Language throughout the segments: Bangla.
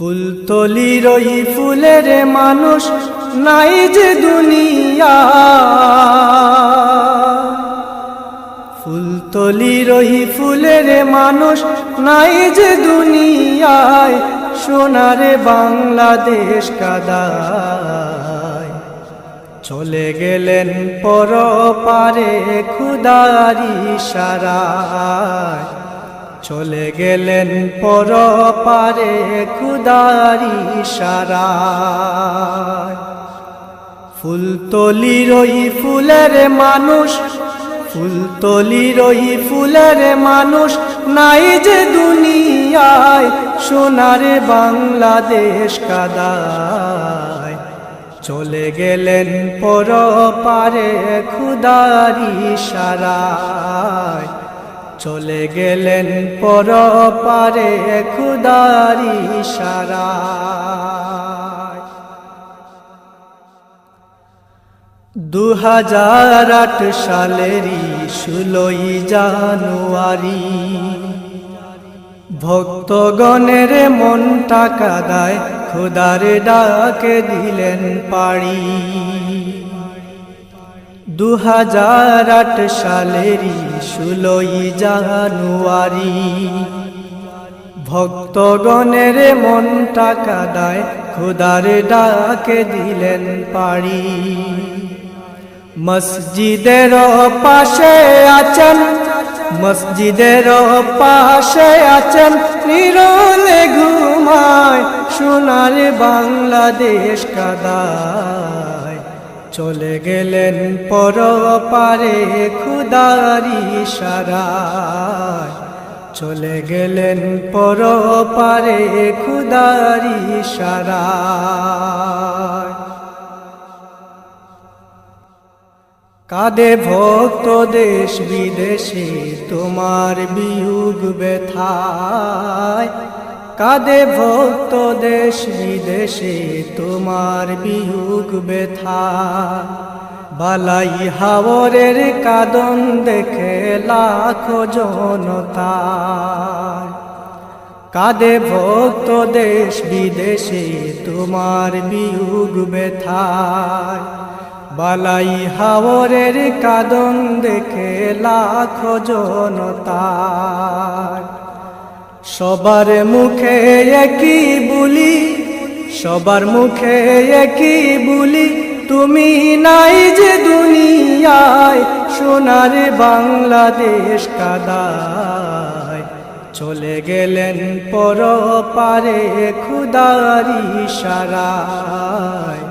ফুলতলির ওই ফুলের মানুষ নাই যে দুনিয়া, ফুলতলির ওই ফুলের মানুষ নাই যে দুনিয়ায়, সোনারে বাংলাদেশ কাদায় চলে গেলেন পরপারে খুদার ইশারায়, চলে গেলেন পরপারে খুদার ইশারায়। ফুলতলির ওই ফুলের মানুষ, ফুলতলির ওই ফুলের মানুষ নাই যে দুনিয়ায়, সোনারে বাংলাদেশ কাদায় চলে গেলেন পরপারে খুদার ইশারায়, চলে গেলেন পরপারে খুদার ইশারায়। 2008 সালেরই 16 জানুয়ারি ভক্তগণের মনটা কাদায় খুদার ডাকে দিলেন পাড়ি। 2008 সালেরই 16 জানুয়ারি ভক্তগণের মনটা কাদায় খুদার ডাকে দিলেন পাড়ি। মসজিদের পাশে আছেন, মসজিদের পাশে আছেন নিরলে ঘুমায়, সোনার বাংলাদেশ কাদায় চলে গেলেন পরপারে খুদার ইশারায়, চলে গেলেন পরপারে খুদার ইশারায়। কাঁদে ভক্ত দেশ বিদেশে তোমার বিয়োগ ব্যথায়, কাঁদে ভক্ত দেশ বিদেশে তোমার বিয়োগ ব্যথায়। বালাই হাওরের কাঁদন দেখে লাখো জনতা, কাঁদে ভক্ত দেশ বিদেশে তোমার বিয়োগ ব্যথায়। বালাই হাওরের কাঁদন দেখে লাখো জনতা, সবার মুখে একই বুলি, সবার মুখে একই বুলি, তুমি নাই যে দুনিয়ায়, সোনার বাংলাদেশ কাদায় চলে গেলেন পরপারে খুদার ইশারায়,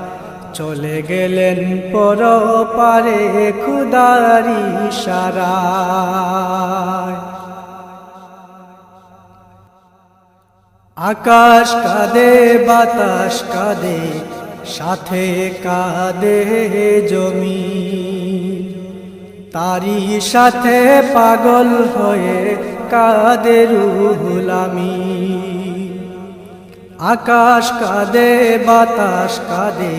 চলে গেলেন পরপারে খুদার ইশারায়। আকাশ কাঁদে বাতাস কাঁদে সাথে কাঁদে জমিন, তারই সাথে পাগল হয়ে কাঁদে রুহুল আমিন। আকাশ কাঁদে বাতাস কাঁদে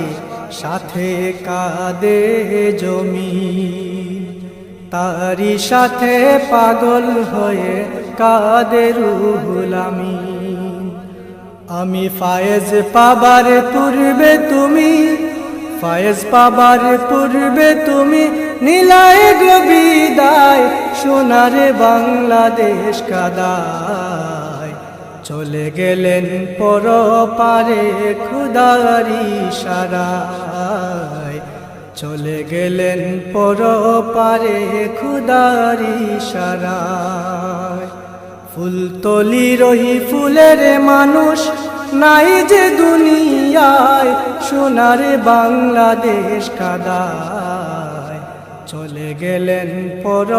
সাথে কাঁদে জমিন, তারই সাথে পাগল হয়ে কাঁদে রুহুল আমিন। আমি ফায়েজ পাবার পূর্বে তুমি, ফায়েজ পাবার পূর্বে তুমি নিলায় গো বিদায়, সোনার বাংলাদেশ কাদায় চলে গেলেন পরপারে খুদার ইশারায়, চলে গেলেন পরপারে খুদার ইশারায়। ফুলতলির ওই ফুলের মানুষ নাই যে দুনিয়ায়, সোনার বাংলাদেশ কাদায় চলে গেলেন পর